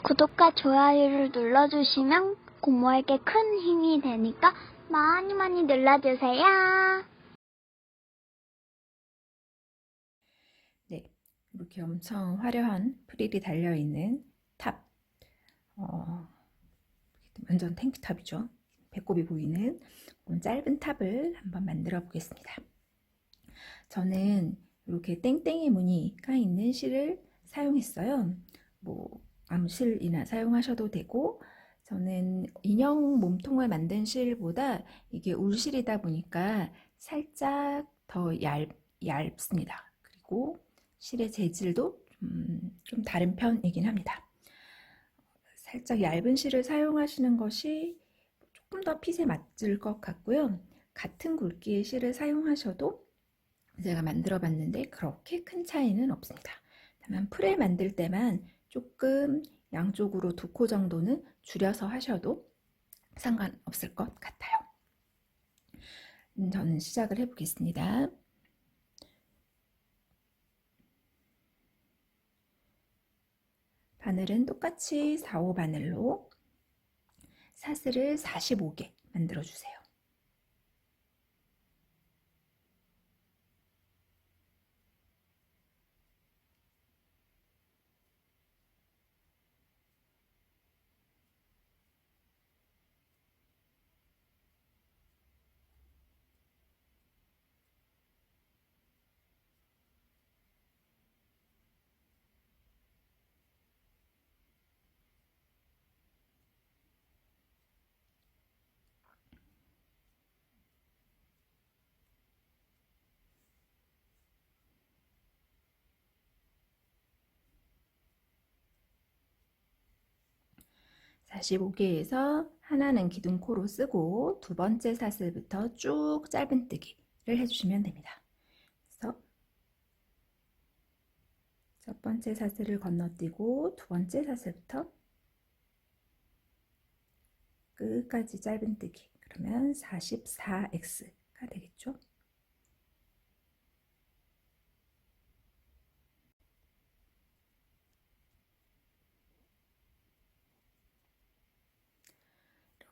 구독과 좋아요를 눌러주시면 고모에게 큰 힘이 되니까 많이 많이 눌러주세요. 네, 이렇게 엄청 화려한 프릴이 달려있는 탑, 완전 탱크탑이죠. 배꼽이 보이는 그런 짧은 탑을 한번 만들어 보겠습니다. 저는 이렇게 땡땡이 무늬가 있는 실을 사용했어요. 뭐 아무 실이나 사용하셔도 되고, 저는 인형 몸통을 만든 실보다 이게 울실이다 보니까 살짝 더 얇습니다. 그리고 실의 재질도 좀 다른 편이긴 합니다. 살짝 얇은 실을 사용하시는 것이 조금 더 핏에 맞을 것 같고요. 같은 굵기의 실을 사용하셔도 제가 만들어 봤는데 그렇게 큰 차이는 없습니다. 다만 풀을 만들 때만 조금 양쪽으로 2코 정도는 줄여서 하셔도 상관없을 것 같아요. 저는 시작을 해보겠습니다. 바늘은 똑같이 4, 5 바늘로 사슬을 45개 만들어 주세요. (45개에서) 하나는 기둥코로 쓰고 두 번째 사슬부터 쭉 짧은뜨기를 해주시면 됩니다. 그래서 첫 번째 사슬을 건너뛰고 두 번째 사슬부터 끝까지 짧은뜨기. 그러면 44x가 되겠죠.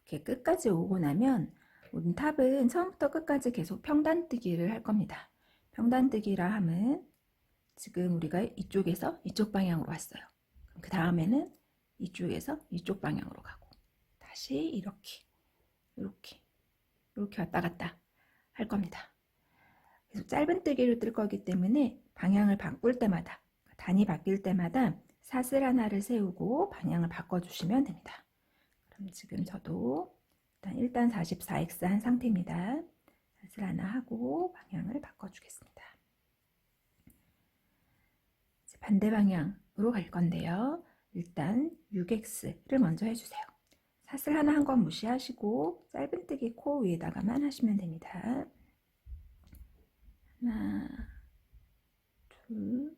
이렇게 끝까지 오고 나면 우린 탑은 처음부터 끝까지 계속 평단뜨기를 할 겁니다. 평단뜨기라 함은 지금 우리가 이쪽에서 이쪽 방향으로 왔어요. 그 다음에는 이쪽에서 이쪽 방향으로 가고 다시 이렇게 이렇게 왔다 갔다 할 겁니다. 계속 짧은뜨기를 뜰 거기 때문에 방향을 바꿀 때마다, 단이 바뀔 때마다 사슬 하나를 세우고 방향을 바꿔주시면 됩니다. 그럼 지금 저도 일단 44x 한 상태입니다. 사슬 하나 하고 방향을 바꿔주겠습니다. 이제 반대 방향으로 갈 건데요. 일단 6x를 먼저 해주세요. 사슬 하나 한 건 무시하시고 짧은뜨기 코 위에다가만 하시면 됩니다. 하나, 둘,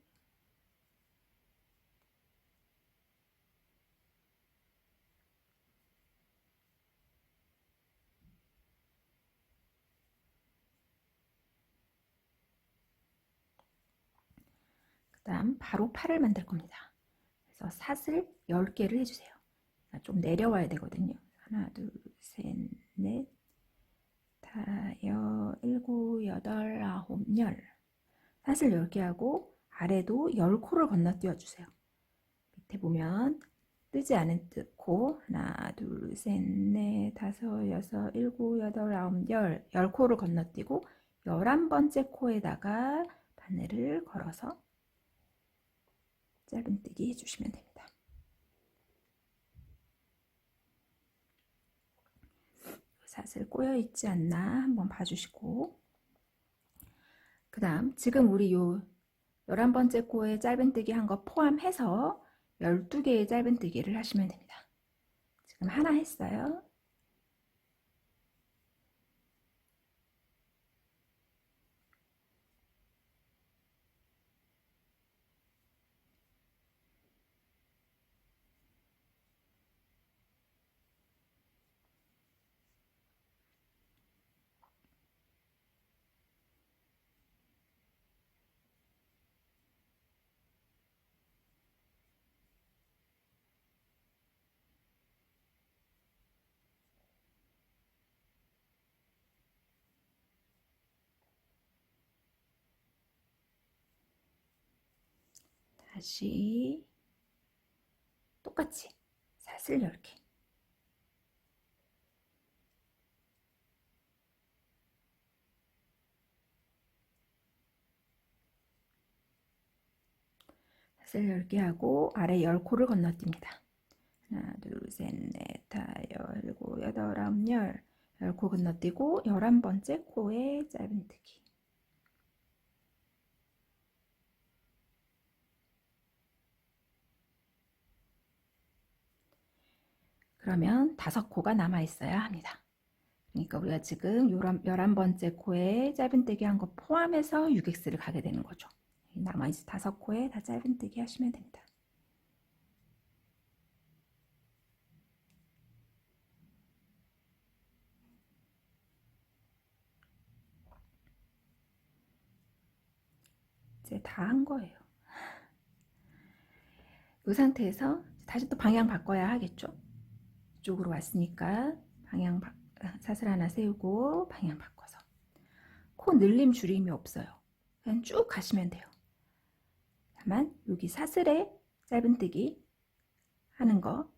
그 다음 바로 팔을 만들 겁니다. 그래서 사슬 10개를 해주세요. 좀 내려와야 되거든요. 하나, 둘, 셋, 넷, 다, 일곱, 여덟, 아홉, 열. 사슬 10개 하고 아래도 10코를 건너뛰어 주세요. 밑에 보면 뜨지 않은 코 하나, 둘, 셋, 넷, 다섯, 여섯, 일곱, 여덟, 아홉, 열 10코를 건너뛰고 11번째 코에다가 바늘을 걸어서 짧은뜨기 해주시면 됩니다. 사슬 꼬여 있지 않나 한번 봐주시고, 그 다음 지금 우리 요 11번째 코에 짧은뜨기 한 거 포함해서 12개의 짧은뜨기를 하시면 됩니다. 지금 하나 했어요. 다시 똑같이 사슬 10개. 사슬 10개 하고 아래 10코를 건너뜁니다. 하나, 둘, 셋, 넷, 다, 열, 일곱, 여덟, 아홉, 열. 10코 건너뛰고 11번째 코에 짧은뜨기. 그러면 5코가 남아 있어야 합니다. 그러니까 우리가 지금 11번째 코에 짧은뜨기 한 거 포함해서 6x를 가게 되는 거죠. 나머지 5코에 다 짧은뜨기 하시면 됩니다. 이제 다 한 거예요. 이 상태에서 다시 또 방향 바꿔야 하겠죠. 이쪽으로 왔으니까 사슬 하나 세우고 방향 바꿔서 코 늘림 줄임이 없어요. 그냥 쭉 가시면 돼요. 다만 여기 사슬에 짧은뜨기 하는 거,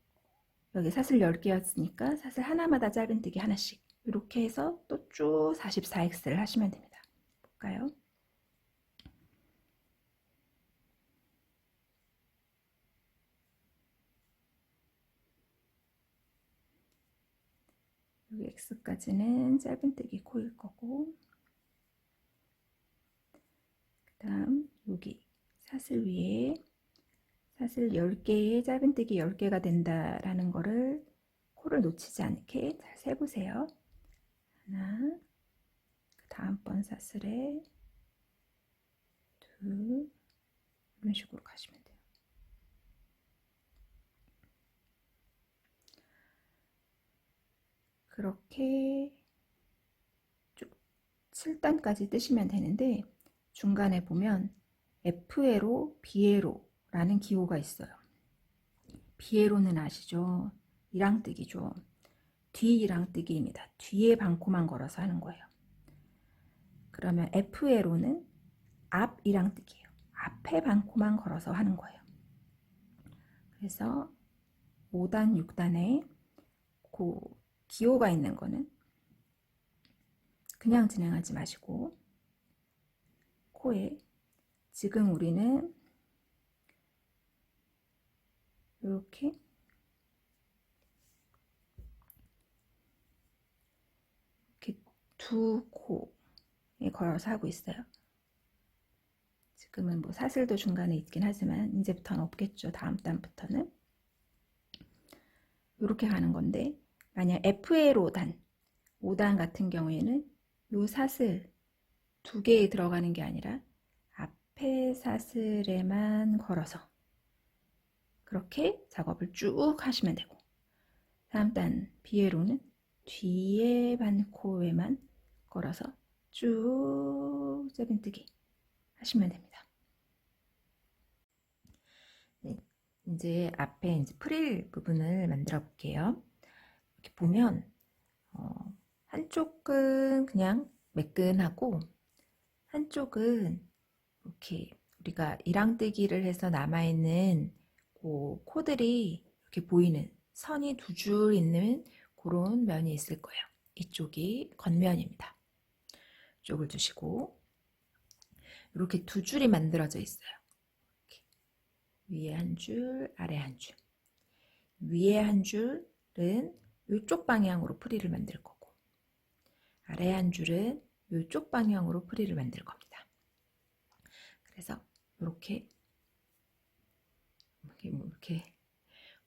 여기 사슬 10개였으니까 사슬 하나마다 짧은뜨기 하나씩 이렇게 해서 또 쭉 44x를 하시면 됩니다. 볼까요? 여기 x까지는 짧은뜨기 코일 거고, 그 다음 여기 사슬 위에 사슬 10개에 짧은뜨기 10개가 된다라는 거를 코를 놓치지 않게 잘 세보세요. 하나, 그 다음번 사슬에 둘, 이런 식으로 가시면 돼요. 그렇게 쭉 7단까지 뜨시면 되는데 중간에 보면 F회로, B회로라는 기호가 있어요. B회로는 아시죠? 이랑뜨기죠. 뒤 이랑뜨기입니다. 뒤에 반코만 걸어서 하는 거예요. 그러면 F회로는 앞 이랑뜨기예요. 앞에 반코만 걸어서 하는 거예요. 그래서 5단, 6단에 그 기호가 있는 거는 그냥 진행하지 마시고 코에 지금 우리는 이렇게 두 코에 걸어서 하고 있어요. 지금은 뭐 사슬도 중간에 있긴 하지만 이제부터는 없겠죠. 다음 단부터는 이렇게 가는 건데, 만약 FA로 단 5단 같은 경우에는 이 사슬 2개에 들어가는 게 아니라 앞에 사슬에만 걸어서 그렇게 작업을 쭉 하시면 되고, 다음 단 B회로는 뒤에 반코에만 걸어서 쭉 짧은뜨기 하시면 됩니다. 네, 이제 앞에 이제 프릴 부분을 만들어 볼게요. 이렇게 보면 한쪽은 그냥 매끈하고 한쪽은 이렇게 우리가 이랑뜨기를 해서 남아있는 그 코들이 이렇게 보이는 선이 2줄 있는 그런 면이 있을 거예요. 이쪽이 겉면입니다. 이쪽을 두시고 이렇게 2줄이 만들어져 있어요. 이렇게. 위에 한 줄, 아래 한 줄. 위에 한 줄은 이쪽 방향으로 프릴을 만들 거고, 아래 한 줄은 이쪽 방향으로 프릴을 만들 겁니다. 그래서 이렇게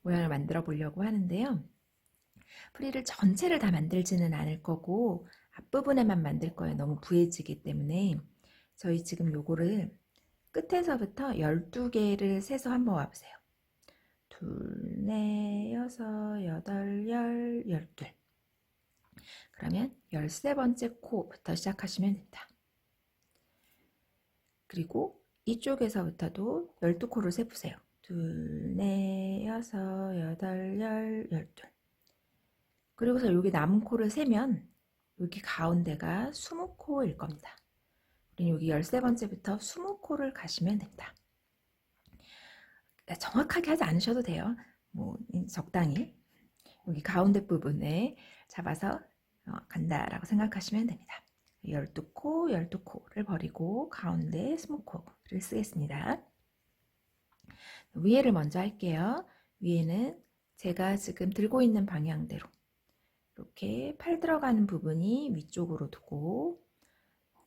모양을 만들어 보려고 하는데요. 프릴을 전체를 다 만들지는 않을 거고 앞부분에만 만들 거예요. 너무 부해지기 때문에. 저희 지금 요거를 끝에서부터 12개를 세서 한번 와보세요. 둘, 넷, 여섯, 여덟, 열, 12. 그러면 13번째 코부터 시작하시면 됩니다. 그리고 이쪽에서부터도 12코를 세보세요. 둘, 넷, 여섯, 여덟, 열, 12. 그리고서 여기 남은 코를 세면 여기 가운데가 20코일 겁니다. 우리는 여기 13번째부터 20코를 가시면 됩니다. 정확하게 하지 않으셔도 돼요. 뭐 적당히 여기 가운데 부분에 잡아서 간다라고 생각하시면 됩니다. 12코, 12코를 버리고 가운데 20코를 쓰겠습니다. 위에를 먼저 할게요. 위에는 제가 지금 들고 있는 방향대로 이렇게 팔 들어가는 부분이 위쪽으로 두고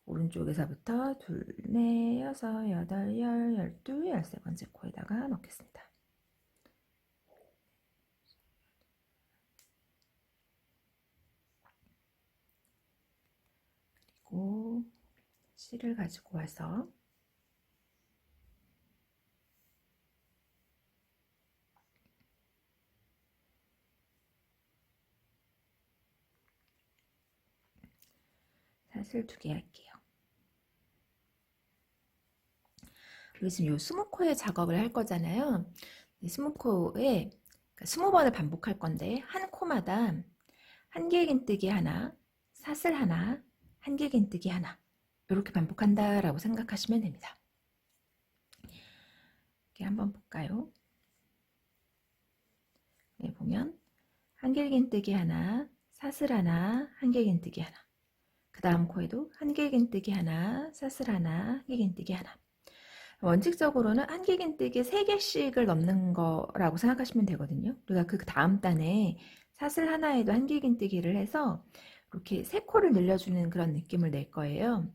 오른쪽에서부터 둘, 넷, 여섯, 여덟, 열, 열두, 열세 번째 코에다가 넣겠습니다. 그리고 실을 가지고 와서 사슬 2개 할게요. 그리고 지금 요 20코의 작업을 할 거잖아요. 20코에 20번을 반복할 건데 한 코마다 한길긴뜨기 하나, 사슬 하나, 한길긴뜨기 하나 이렇게 반복한다라고 생각하시면 됩니다. 이렇게 한번 볼까요? 네, 보면 한길긴뜨기 하나, 사슬 하나, 한길긴뜨기 하나. 그 다음 코에도 한길긴뜨기 하나, 사슬 하나, 한길긴뜨기 하나. 원칙적으로는 한길긴뜨기 3개씩을 넣는 거라고 생각하시면 되거든요. 우리가 그 다음 단에 사슬 하나에도 한길긴뜨기를 해서 이렇게 3코를 늘려주는 그런 느낌을 낼 거예요.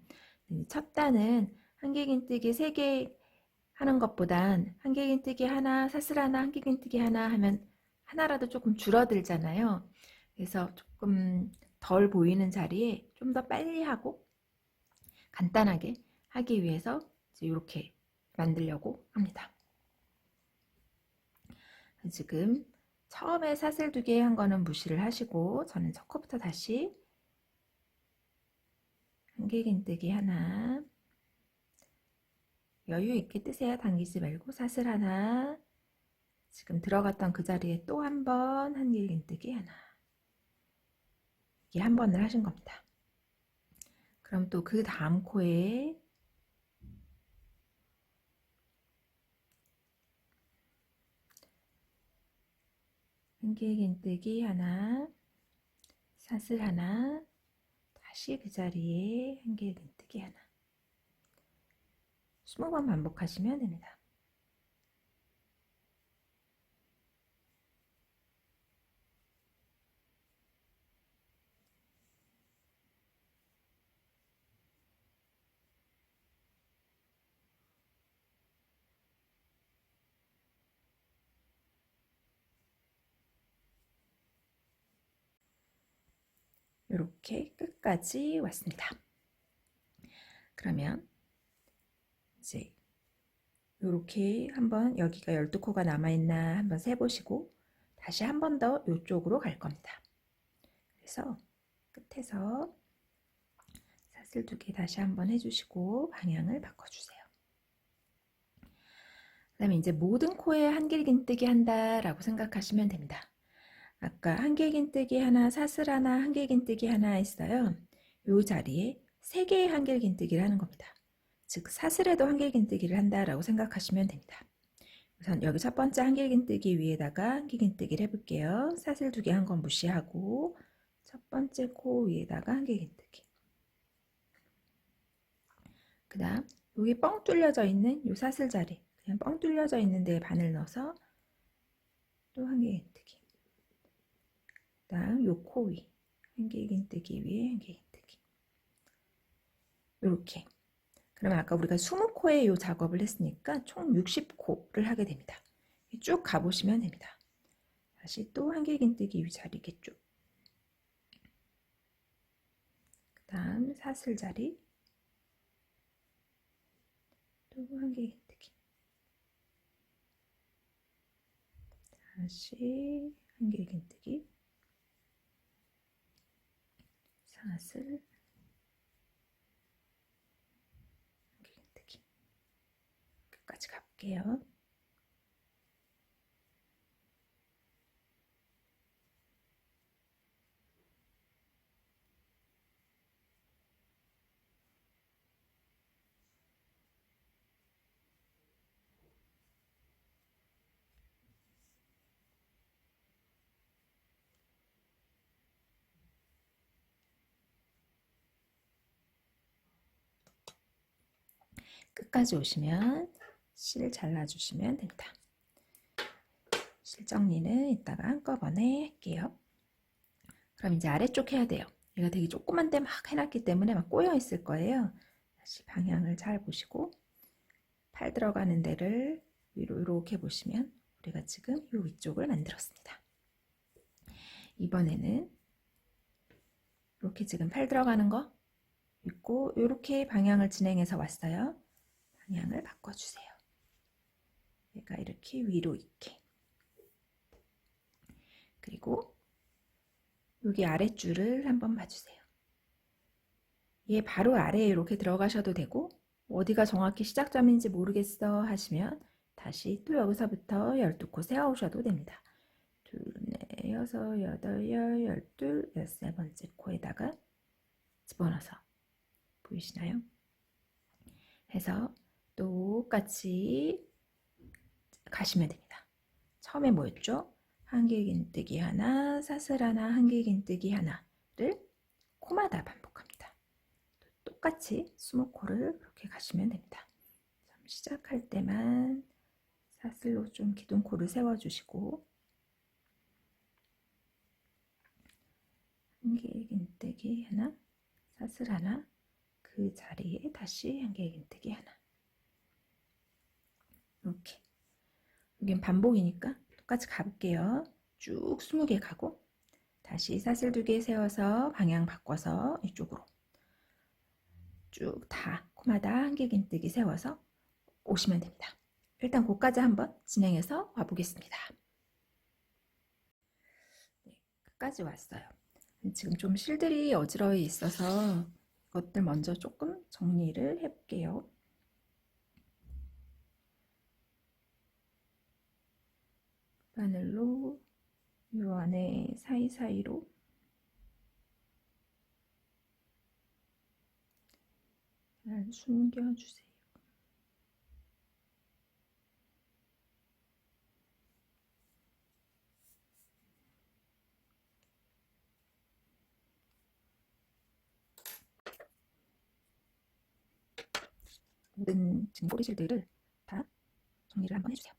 첫 단은 한길긴뜨기 3개 하는 것보단 한길긴뜨기 하나, 사슬 하나, 한길긴뜨기 하나 하면 하나라도 조금 줄어들잖아요. 그래서 조금 덜 보이는 자리에 좀 더 빨리 하고 간단하게 하기 위해서 이렇게 만들려고 합니다. 지금 처음에 사슬 2개 한 거는 무시를 하시고 저는 첫 코부터 다시 한길긴뜨기 하나, 여유 있게 뜨세요. 당기지 말고 사슬 하나, 지금 들어갔던 그 자리에 또 한 번 한길긴뜨기 하나. 이게 한 번을 하신 겁니다. 그럼 또 그 다음 코에 한길긴뜨기 하나, 사슬 하나, 다시 그 자리에 한길긴뜨기 하나. 20번 반복하시면 됩니다. 이렇게 끝까지 왔습니다. 그러면 이제 이렇게 한번 여기가 12코가 남아있나 한번 세보시고 다시 한 번 더 이쪽으로 갈 겁니다. 그래서 끝에서 사슬 2개 다시 한번 해주시고 방향을 바꿔주세요. 그 다음에 이제 모든 코에 한길긴뜨기 한다라고 생각하시면 됩니다. 아까 한길긴뜨기 하나, 사슬 하나, 한길긴뜨기 하나 했어요. 이 자리에 3개의 한길긴뜨기를 하는 겁니다. 즉 사슬에도 한길긴뜨기를 한다라고 생각하시면 됩니다. 우선 여기 첫 번째 한길긴뜨기 위에다가 한길긴뜨기를 해볼게요. 사슬 2개 한 건 무시하고 첫 번째 코 위에다가 한길긴뜨기. 그 다음 여기 뻥 뚫려져 있는 이 사슬 자리, 그냥 뻥 뚫려져 있는 데에 바늘 넣어서 또 한길긴뜨기. 그 다음 요 코 위 한길긴뜨기 위에 한길긴뜨기. 이렇게. 그러면 아까 우리가 20코에 이 작업을 했으니까 총 60코를 하게 됩니다. 쭉 가보시면 됩니다. 다시 또 한길긴뜨기 위 자리겠죠. 그 다음 사슬 자리, 또 한길긴뜨기, 다시 한길긴뜨기, 사슬, 한길긴뜨기. 끝까지 가볼게요. 끝까지 오시면 실 잘라주시면 됩니다. 실 정리는 이따가 한꺼번에 할게요. 그럼 이제 아래쪽 해야 돼요. 얘가 되게 조그만데 막 해놨기 때문에 막 꼬여 있을 거예요. 다시 방향을 잘 보시고 팔 들어가는 데를 위로 이렇게 보시면 우리가 지금 이 위쪽을 만들었습니다. 이번에는 이렇게 지금 팔 들어가는 거 있고 이렇게 방향을 진행해서 왔어요. 방향을 바꿔주세요. 얘가 이렇게 위로 있게. 그리고 여기 아랫줄을 한번 봐주세요. 얘 바로 아래에 이렇게 들어가셔도 되고 어디가 정확히 시작점인지 모르겠어 하시면 다시 또 여기서부터 12코 세워오셔도 됩니다. 둘, 넷, 여섯, 여덟, 열, 열둘, 13번째 코에다가 집어넣어서 보이시나요? 해서 똑같이 가시면 됩니다. 처음에 뭐였죠? 한길긴뜨기 하나, 사슬 하나, 한길긴뜨기 하나를 코마다 반복합니다. 똑같이 20코를 그렇게 가시면 됩니다. 시작할 때만 사슬로 좀 기둥코를 세워주시고 한길긴뜨기 하나, 사슬 하나, 그 자리에 다시 한길긴뜨기 하나. 이렇게. 여긴 반복이니까 똑같이 가볼게요. 쭉 20개 가고 다시 사슬 2개 세워서 방향 바꿔서 이쪽으로 쭉 다 코마다 한길긴뜨기 세워서 오시면 됩니다. 일단 거기까지 한번 진행해서 와보겠습니다. 네, 끝까지 왔어요. 지금 좀 실들이 어지러워 있어서 이것들 먼저 조금 정리를 해볼게요. 바늘로 이 안에 사이사이로 잘 숨겨주세요. 모든 지금 꼬리실들을 다 정리를 한번 해주세요.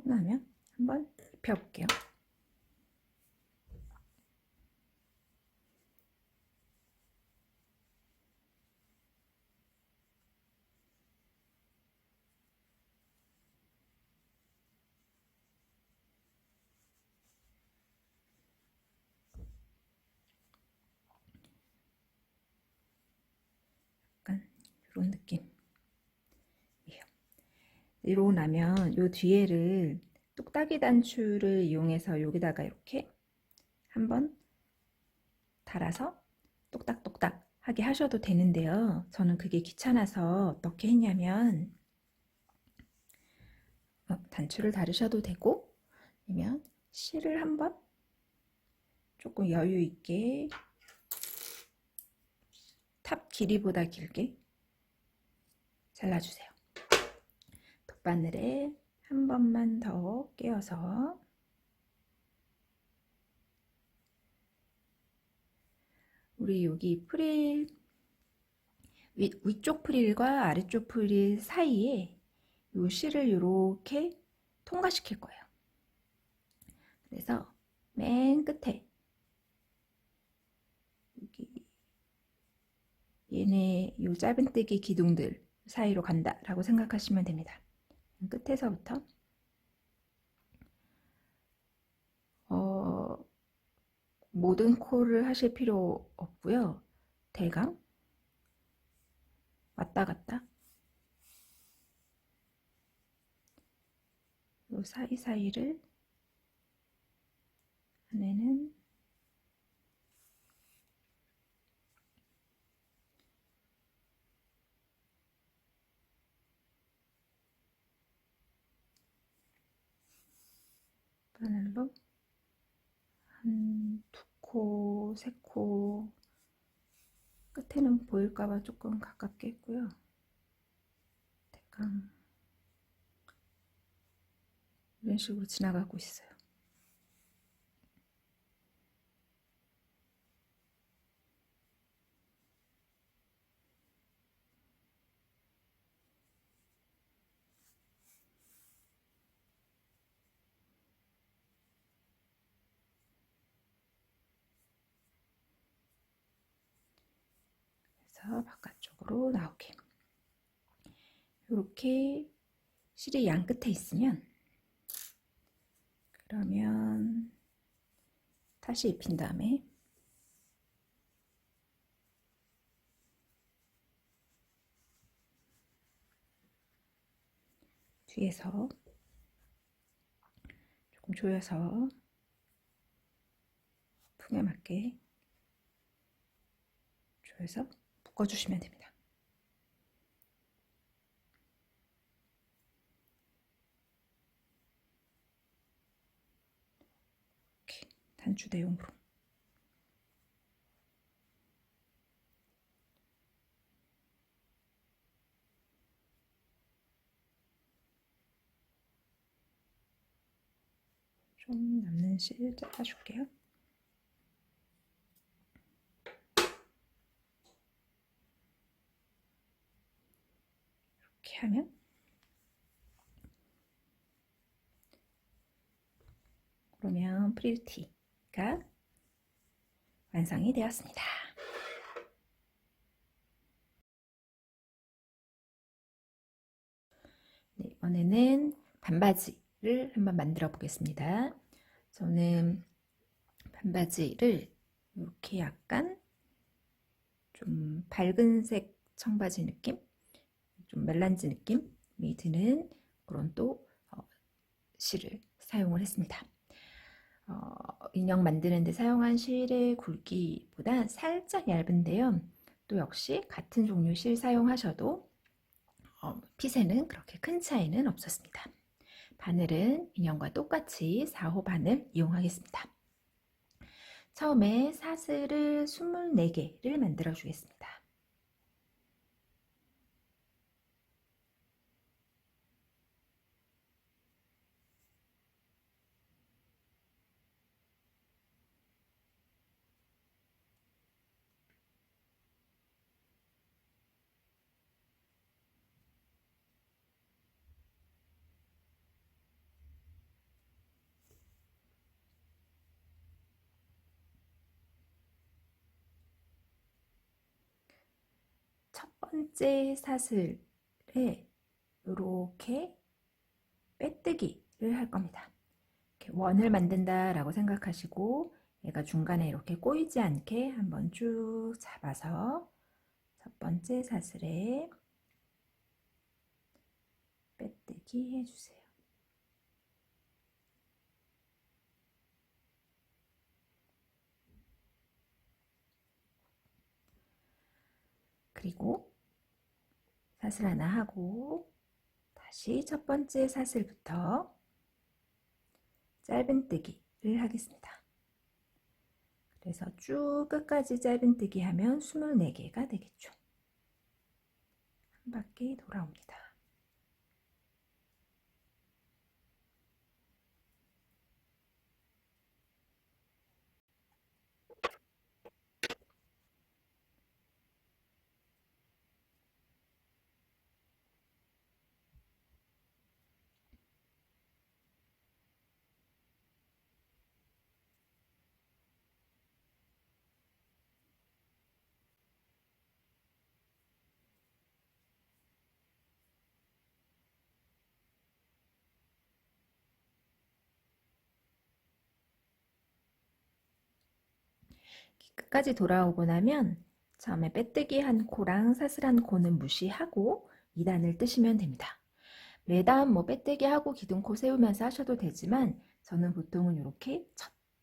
하고 나면 한번 입혀볼게요. 약간 이런 느낌이에요. 이러고 나면 요 뒤에를 똑딱이 단추를 이용해서 여기다가 이렇게 한번 달아서 똑딱똑딱 하게 하셔도 되는데요. 저는 그게 귀찮아서 어떻게 했냐면 단추를 다르셔도 되고 아니면 실을 한번 조금 여유 있게 탑 길이보다 길게 잘라주세요. 돗바늘에 한 번만 더 끼워서 우리 여기 프릴 위쪽 프릴과 아래쪽 프릴 사이에 이 실을 이렇게 통과시킬 거예요. 그래서 맨 끝에 여기 얘네 요 짧은뜨기 기둥들 사이로 간다라고 생각하시면 됩니다. 끝에서부터 모든 코를 하실 필요 없고요. 대강 왔다 갔다 요 사이사이를 안에는 바늘로 한 2코, 3코 끝에는 보일까봐 조금 가깝게 했고요. 대강 이런 식으로 지나가고 있어요. 그래서 바깥쪽으로 나오게. 이렇게 실이 양 끝에 있으면 그러면 다시 입힌 다음에 뒤에서 조금 조여서 풍에 맞게 조여서 묶어주시면 됩니다. 이렇게 단추 대용으로. 좀 남는 실 잘라줄게요. 이렇게 하면 그러면 프릴티가 완성이 되었습니다. 네, 이번에는 반바지를 한번 만들어 보겠습니다. 저는 반바지를 이렇게 약간 좀 밝은색 청바지 느낌, 좀 멜란지 느낌이 드는 그런 또 실을 사용을 했습니다. 인형 만드는 데 사용한 실의 굵기보다 살짝 얇은데요. 또 역시 같은 종류 실 사용하셔도 핏에는 그렇게 큰 차이는 없었습니다. 바늘은 인형과 똑같이 4호 바늘 이용하겠습니다. 처음에 사슬을 24개를 만들어 주겠습니다. 첫 번째 사슬에 이렇게 빼뜨기를 할 겁니다. 이렇게 원을 만든다라고 생각하시고 얘가 중간에 이렇게 꼬이지 않게 한번 쭉 잡아서 첫 번째 사슬에 빼뜨기 해주세요. 그리고 사슬 하나 하고 다시 첫 번째 사슬부터 짧은뜨기를 하겠습니다. 그래서 쭉 끝까지 짧은뜨기 하면 24개가 되겠죠. 한 바퀴 돌아옵니다. 끝까지 돌아오고 나면 처음에 빼뜨기 한 코랑 사슬한 코는 무시하고 2단을 뜨시면 됩니다. 매단 뭐 빼뜨기 하고 기둥코 세우면서 하셔도 되지만 저는 보통은 이렇게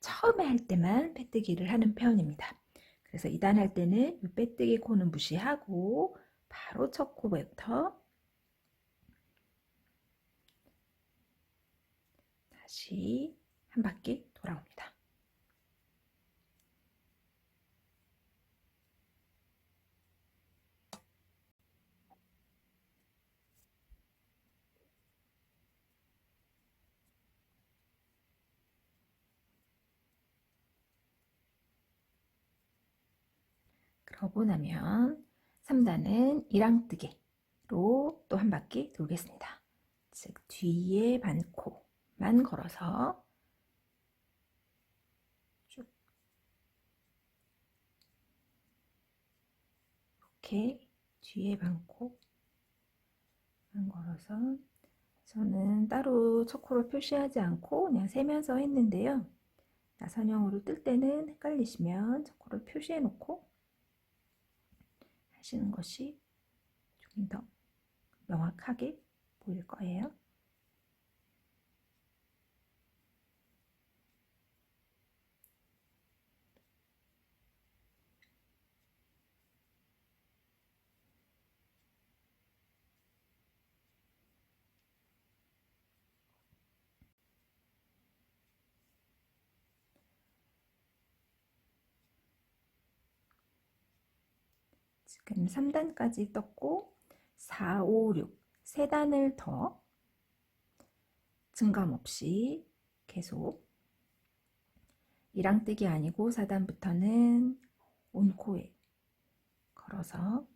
처음에 할 때만 빼뜨기를 하는 편입니다. 그래서 2단 할 때는 이 빼뜨기 코는 무시하고 바로 첫 코부터 다시 한 바퀴 돌아옵니다. 그러고 나면 3단은 이랑뜨기로 또 한 바퀴 돌겠습니다. 즉 뒤에 반코만 걸어서 쭉 이렇게 뒤에 반코만 걸어서 저는 따로 첫 코를 표시하지 않고 그냥 세면서 했는데요. 나선형으로 뜰 때는 헷갈리시면 첫 코를 표시해 놓고 하시는 것이 조금 더 명확하게 보일 거예요. 지금 3단까지 떴고 4, 5, 6 3단을 더 증감 없이 계속 이랑뜨기 아니고 4단부터는 온코에 걸어서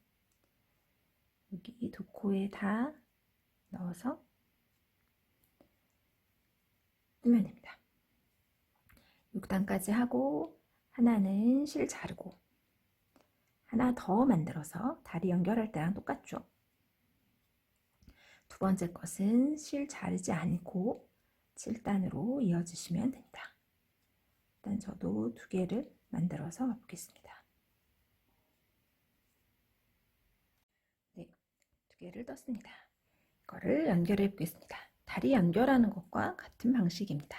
여기 두 코에 다 넣어서 뜨면 됩니다. 6단까지 하고 하나는 실 자르고 하나 더 만들어서 다리 연결할 때랑 똑같죠. 두 번째 것은 실 자르지 않고 7단으로 이어주시면 됩니다. 일단 저도 두 개를 만들어서 보겠습니다. 네, 두 개를 떴습니다. 이거를 연결해 보겠습니다. 다리 연결하는 것과 같은 방식입니다.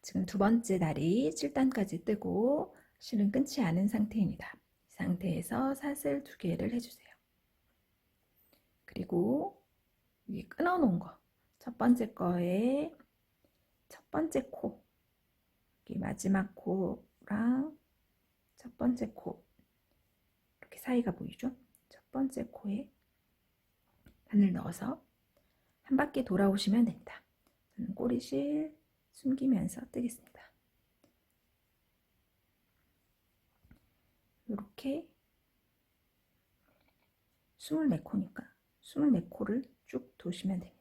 지금 두 번째 다리 7단까지 뜨고 실은 끊지 않은 상태입니다. 이 상태에서 사슬 두 개를 해주세요. 그리고 여기 끊어 놓은 거, 첫 번째 거에 첫 번째 코, 여기 마지막 코랑 첫 번째 코 이렇게 사이가 보이죠? 첫 번째 코에 바늘 넣어서 한 바퀴 돌아오시면 됩니다. 저는 꼬리실 숨기면서 뜨겠습니다. 이렇게 24코니까 24코를 쭉 도시면 됩니다.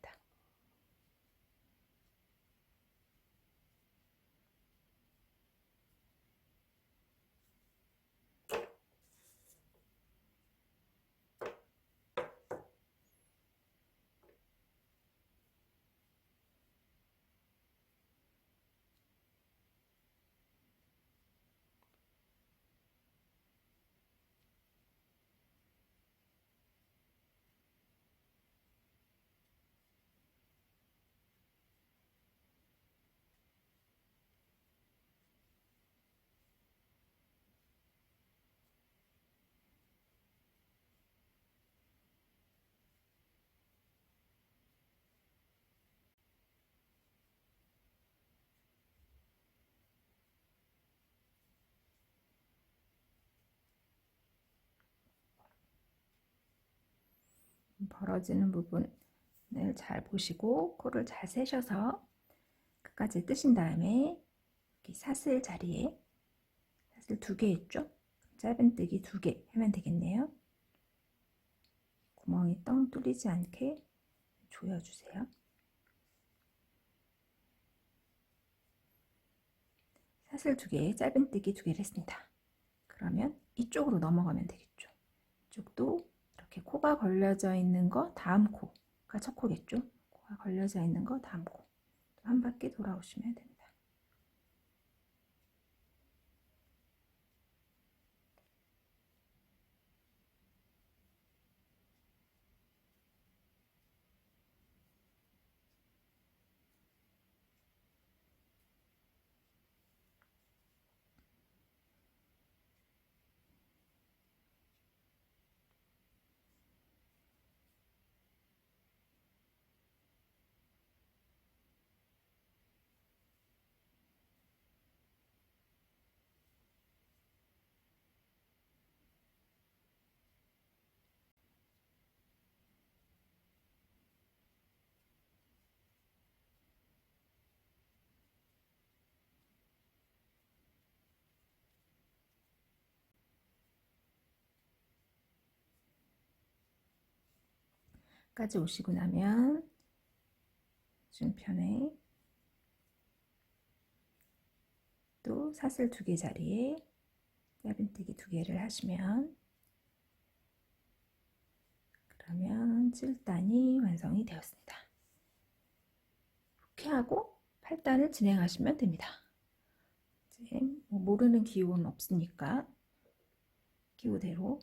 벌어지는 부분을 잘 보시고 코를 잘 세셔서 끝까지 뜨신 다음에 여기 사슬 자리에 사슬 두 개 있죠? 짧은뜨기 두 개 하면 되겠네요. 구멍이 뻥 뚫리지 않게 조여주세요. 사슬 두 개, 짧은뜨기 두 개를 했습니다. 그러면 이쪽으로 넘어가면 되겠죠. 이쪽도 이렇게 코가 걸려져 있는 거 다음 코가 첫 코겠죠. 코가 걸려져 있는 거 다음 코. 한 바퀴 돌아오시면 됩니다. 끝까지 오시고 나면 중편에 또 사슬 2개 자리에 짧은뜨기 2개를 하시면 그러면 7단이 완성이 되었습니다. 이렇게 하고 8단을 진행하시면 됩니다. 이제 뭐 모르는 기호는 없으니까 기호대로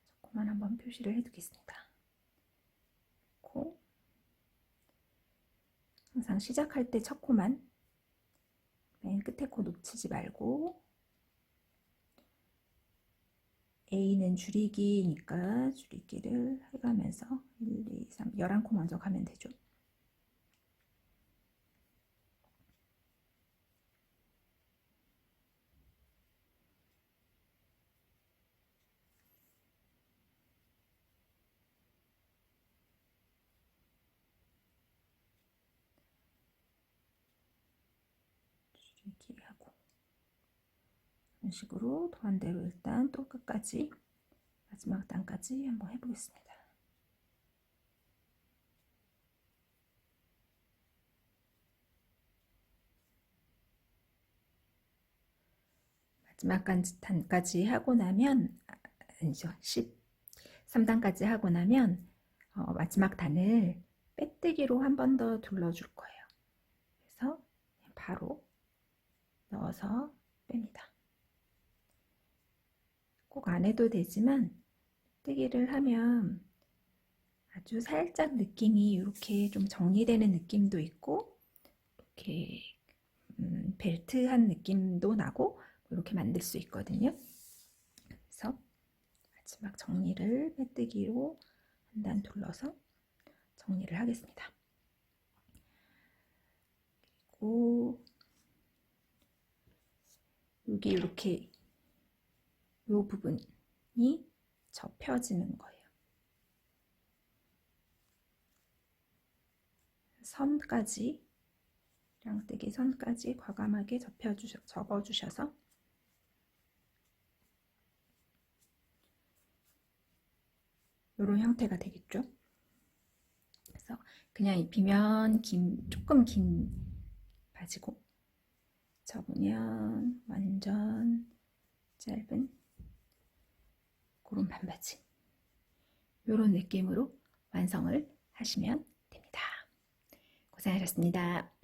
첫 코만 한번 표시를 해두겠습니다. 항상 시작할 때 첫 코만 맨 끝에 코 놓치지 말고 A는 줄이기니까 줄이기를 해가면서 1, 2, 3, 11코 먼저 가면 되죠. 줄이기 하고 이런 식으로 도안대로 일단 또 끝까지 마지막 단까지 한번 해보겠습니다. 마지막 단까지 하고 나면 아니죠, 13단까지 하고 나면 마지막 단을 빼뜨기로 한 번 더 둘러줄 거예요. 그래서 바로 넣어서 뺍니다. 꼭 안 해도 되지만 뜨기를 하면 아주 살짝 느낌이 이렇게 좀 정리되는 느낌도 있고 이렇게 벨트한 느낌도 나고 이렇게 만들 수 있거든요. 그래서 마지막 정리를 빼뜨기로 한 단 둘러서 정리를 하겠습니다. 그리고 여기 이렇게 이 부분이 접혀지는 거예요. 선까지 양뜨기 선까지 과감하게 접어주셔서 이런 형태가 되겠죠. 그래서 그냥 입히면 조금 긴 바지고 접으면 완전 짧은 그런 반바지 이런 느낌으로 완성을 하시면 됩니다. 고생하셨습니다.